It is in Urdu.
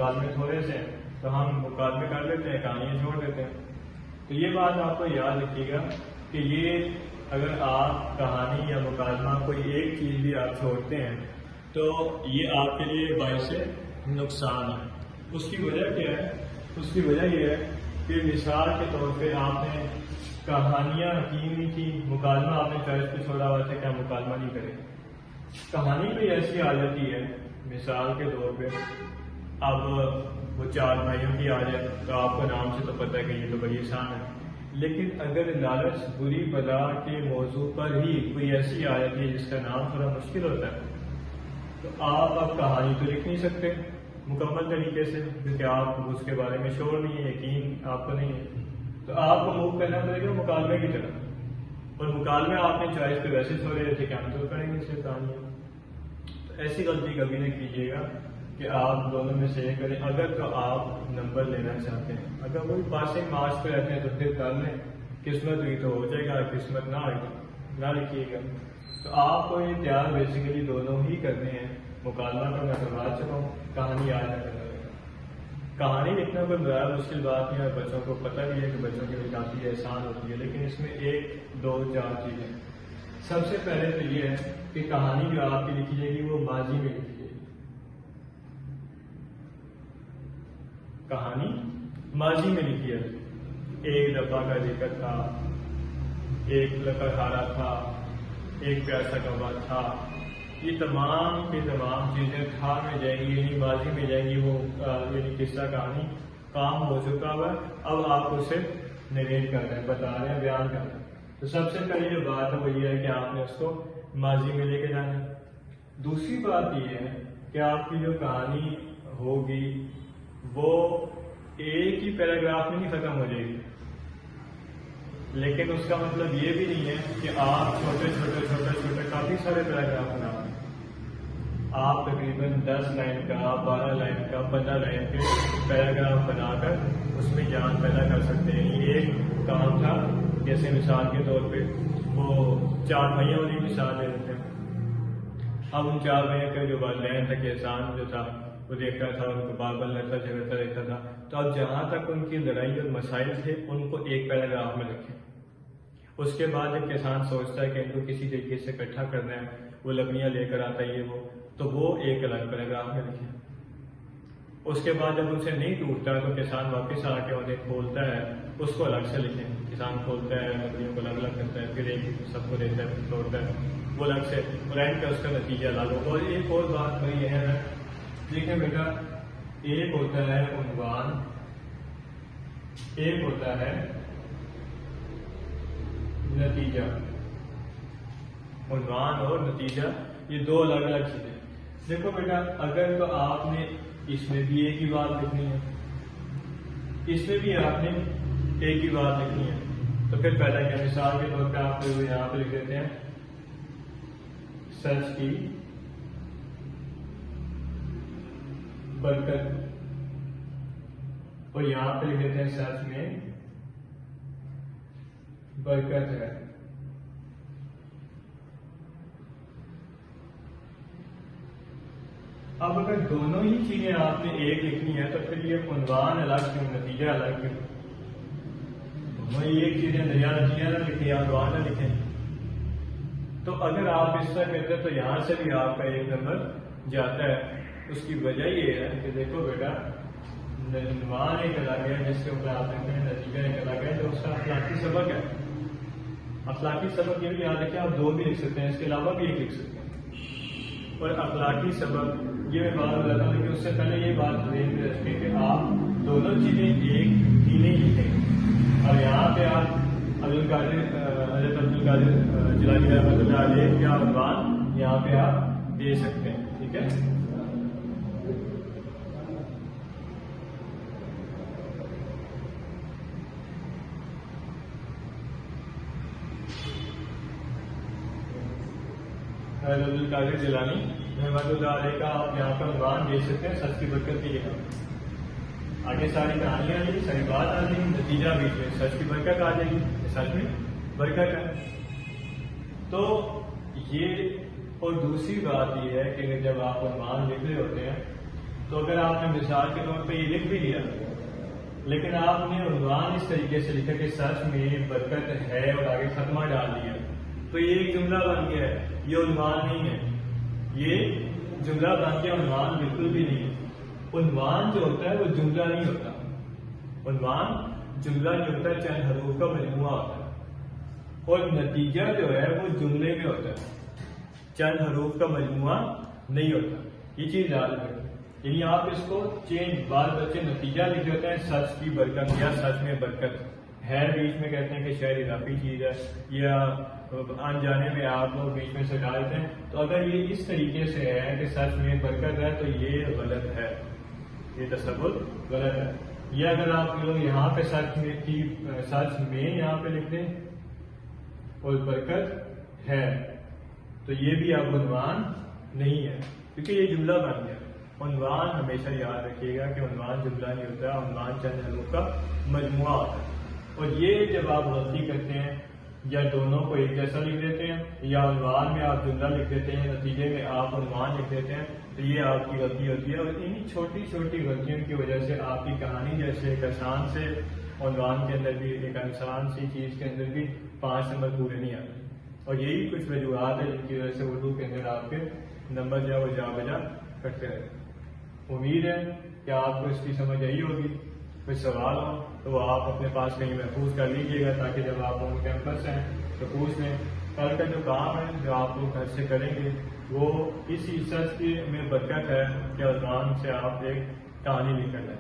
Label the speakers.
Speaker 1: مکالمے تھوڑے سے ہیں تو ہم مکالمے کر لیتے ہیں، کہانیاں چھوڑ دیتے ہیں۔ تو یہ بات آپ کو یاد رکھیے گا کہ یہ اگر آپ کہانی یا مکالمہ کوئی ایک چیز بھی آپ چھوڑتے ہیں تو یہ آپ کے لیے باعث نقصان ہے۔ اس کی وجہ کیا ہے؟ اس کی وجہ یہ ہے کہ مثال کے طور پہ آپ نے کہانیاں کی نہیں تھی، مکالمہ آپ نے چوائس پہ چھوڑا ہوا تھا کہ آپ مکالمہ نہیں کریں۔ کہانی کوئی ایسی آ جاتی ہے مثال کے طور پہ، اب وہ 4 بھائیوں کی آ جائے تو آپ کو نام سے تو پتہ ہے کہ یہ تو بڑی آسان ہے، لیکن اگر لالچ بری بلا کے موضوع پر ہی کوئی ایسی آ جاتی ہے جس کا نام تھوڑا مشکل ہوتا ہے تو آپ اب کہانی تو لکھ نہیں سکتے مکمل طریقے سے، کیونکہ آپ اس کے بارے میں شور نہیں ہے، یقین آپ کو نہیں ہے، تو آپ کو موو کرنا پڑے گا مکالمے کی طرف، اور مکالمے آپ نے چوائس پہ ویسے چھوڑے تھے کہ ہم تو کریں گے اسے کہانی۔ تو ایسی غلطی کبھی نہ کیجیے گا کہ آپ دونوں میں سے ایک کریں، اگر تو آپ نمبر لینا چاہتے ہیں۔ اگر وہی پاسنگ مارکس پہ رہتے ہیں تو پھر کر لیں، قسمت ہوئی تو ہو جائے گا، قسمت نہ آئے نہ لکھیے گا۔ تو آپ کو یہ تیار بیسیکلی دونوں ہی کرنے ہیں، مکالمہ کا میں کروا چکا ہوں، کہانی آج نہ کرنا رہے گا۔ کہانی لکھنا کوئی بڑا مشکل بات نہیں ہے، بچوں کو پتہ بھی ہے کہ بچوں کی کافی آسان ہوتی ہے، لیکن اس میں 1 2 4 چیزیں۔ سب سے پہلے تو یہ ہے کہ کہانی جو آپ کی لکھی جائے گی وہ ماضی میں لکھی جائے گی۔ کہانی ماضی میں لکھی ہے۔ ایک دفعہ کا ذکر تھا، ایک لکڑہارا تھا، ایک پیاسا کوا تھا، یہ تمام کی تمام چیزیں تھا میں جائیں گی، یعنی ماضی میں جائیں گی، وہ یعنی قصہ کہانی کام ہو چکا ہوا ہے، اب آپ اسے نریٹ کر رہے ہیں، بتا رہے ہیں، بیان کر رہے ہیں۔ تو سب سے پہلی جو بات ہے وہ یہ ہے کہ آپ نے اس کو ماضی میں لے کے جانا ہے۔ دوسری بات یہ ہے کہ آپ کی جو کہانی ہوگی وہ ایک ہی پیراگراف میں نہیں ختم ہو جائے گی، لیکن اس کا مطلب یہ بھی نہیں ہے کہ آپ چھوٹے کافی سارے پیراگراف بنا رہے ہیں۔ آپ تقریباً 10 لائن کا، 12 لائن کا، 15 لائن کے پیراگراف بنا کر اس میں جان پیدا کر سکتے ہیں۔ یعنی ایک کام تھا، جیسے مثال کے طور پہ وہ 4 بھائیوں والی مثال دے دیتے ہیں۔ اب ان 4 بھائیوں کا جو والدین تھا کہ احسان جو تھا وہ دیکھتا تھا، ان کو بار بار لڑتا جھگڑتا رہتا تھا، تو اب جہاں تک ان کی لڑائی اور مسائل تھے ان کو ایک پیراگراف میں رکھیں۔ اس کے بعد ایک کسان سوچتا ہے کہ ان کو کسی طریقے سے اکٹھا کرنا ہے، وہ لکڑیاں لے کر آتا ہے، تو وہ ایک الگ پیراگراف میں لکھیں۔ اس کے بعد جب ان سے نہیں ٹوٹتا تو کسان واپس آ کے انہیں کھولتا ہے، اس کو الگ سے لکھیں۔ کسان کھولتا ہے، لکڑیوں کو الگ الگ کرتا ہے، پھر ایک سب کو دیتا ہے، پھر توڑتا ہے، وہ الگ سے، اور اینڈ کا اس کا نتیجہ الگ ہو۔ اور ایک اور بات بھائی یہ ہے، دیکھیں بیٹا، ایک ہوتا ہے عنوان، ایک ہوتا ہے نتیجہ۔ عنوان اور نتیجہ یہ 2 الگ الگ چیزیں۔ دیکھو بیٹا، اگر تو آپ نے اس میں بھی ایک ہی بات لکھنی ہے، اس میں بھی آپ نے ایک ہی بات لکھنی ہے، تو پھر پہلا کیا؟ مثال کے طور پہ آپ یہاں پہ لکھ دیتے ہیں سچ کی برکت، اور یہاں پہ لکھ دیتے ہیں سچ میں برکت ہے۔ اب اگر دونوں ہی چیزیں آپ نے ایک لکھنی ہے تو پھر یہ عنوان الگ کیوں، نتیجہ الگ کیوں؟ دونوں ہی ایک چیزیں، نتیجہ نہ لکھیں یا عنوان نہ لکھیں۔ تو اگر آپ اس طرح کرتے تو یہاں سے بھی آپ کا 1 نمبر جاتا ہے۔ اس کی وجہ یہ ہے کہ دیکھو بیٹا، عنوان ایک الگ ہے جس کے اوپر آپ لکھتے ہیں، نتیجہ ایک الگ ہے جو اس کا اخلاقی سبق ہے۔ اخلاقی سبق یہ بھی یاد رکھیں، آپ 2 بھی لکھ سکتے ہیں، اس کے علاوہ بھی 1 لکھ سکتے ہیں۔ اور اخلاقی سبق یہ میں بات بتاتا ہوں، لیکن اس سے پہلے یہ بات ذہن میں رکھیں کہ آپ دونوں چیزیں ایک ہی نہیں لکھیں۔ اور یہاں پہ آپ حضرت عبدالقادر جیلانی رحمۃ اللہ علیہ کا عنوان یہاں پہ آپ دے سکتے ہیں، ٹھیک ہے؟ حضرت عبدالقادر جیلانی رحمۃ اللہ علیہ کا آپ یہاں پر عنوان دے سکتے ہیں، سچ کی برکت کی جگہ۔ آگے ساری کہانیاں آ جائیں گی، ساری بات آ جائے گی، نتیجہ بیچ میں سچ کی برکت آ جائے گی، سچ میں برکت ہے۔ تو یہ، اور دوسری بات یہ ہے کہ جب آپ عنوان لکھ رہے ہوتے ہیں تو اگر آپ نے مثال کے طور پہ یہ لکھ بھی لیا لیکن آپ نے عنوان اس طریقے سے لکھا کہ سچ میں برکت ہے اور آگے ختمہ ڈال دیا تو یہ ایک جملہ بن گیا ہے، یہ عنوان نہیں ہے، یہ جملہ بن گیا، عنوان بالکل بھی نہیں ہے۔ عنوان جو ہوتا ہے وہ جملہ نہیں ہوتا، عنوان جملہ جو ہوتا ہے چند حروف کا مجموعہ ہوتا ہے، اور نتیجہ جو ہے وہ جملے میں ہوتا ہے، چند حروف کا مجموعہ نہیں ہوتا۔ یہ چیز یاد رکھیں، یعنی آپ اس کو چینج بعض بچے نتیجہ لکھ دیتے ہیں سچ کی برکت یا سچ میں برکت ہے، بیچ میں کہتے ہیں کہ شاید اضافی چیز ہے یا انجانے میں آپ لوگ بیچ میں سجا دیتے ہیں۔ تو اگر یہ اس طریقے سے ہے کہ سچ میں برکت ہے تو یہ غلط ہے، یہ تصور غلط ہے۔ یہ اگر آپ لوگ یہاں پہ سچ میں یہاں پہ لکھ دیں اور برکت ہے تو یہ بھی اب عنوان نہیں ہے کیونکہ یہ جملہ بن گیا۔ عنوان ہمیشہ یاد رکھیے گا کہ عنوان جملہ نہیں ہوتا، عنوان چند حروف کا مجموعہ ہوتا ہے۔ اور یہ جب آپ غلطی کرتے ہیں یا دونوں کو ایک جیسا لکھ دیتے ہیں یا عنوان میں آپ جملہ لکھ دیتے ہیں نتیجے میں آپ عنوان لکھ دیتے ہیں تو یہ آپ کی غلطی ہوتی ہے، اور انہی چھوٹی چھوٹی غلطیوں کی وجہ سے آپ کی کہانی جیسے ایک آسان سے عنوان کے اندر بھی ایک آسان سی چیز کے اندر بھی 5 نمبر پورے نہیں آتے، اور یہی کچھ وجوہات ہے جن کی وجہ سے اردو کے اندر آپ کے نمبر جو ہے وہ جا بجا کرتے رہتے ہیں۔ امید ہے کہ آپ کو اس کی سمجھ آئی ہوگی، کوئی سوال ہو تو وہ آپ اپنے پاس کہیں محفوظ کر لیجیے گا تاکہ جب آپ آن کیمپس ہیں تو پوچھ لیں۔ کل کا جو کام ہے جو آپ لوگ گھر سے کریں گے وہ اسی سچ کی میں برکت ہے کہ عنوان سے آپ ایک کہانی لکھ کر لیں۔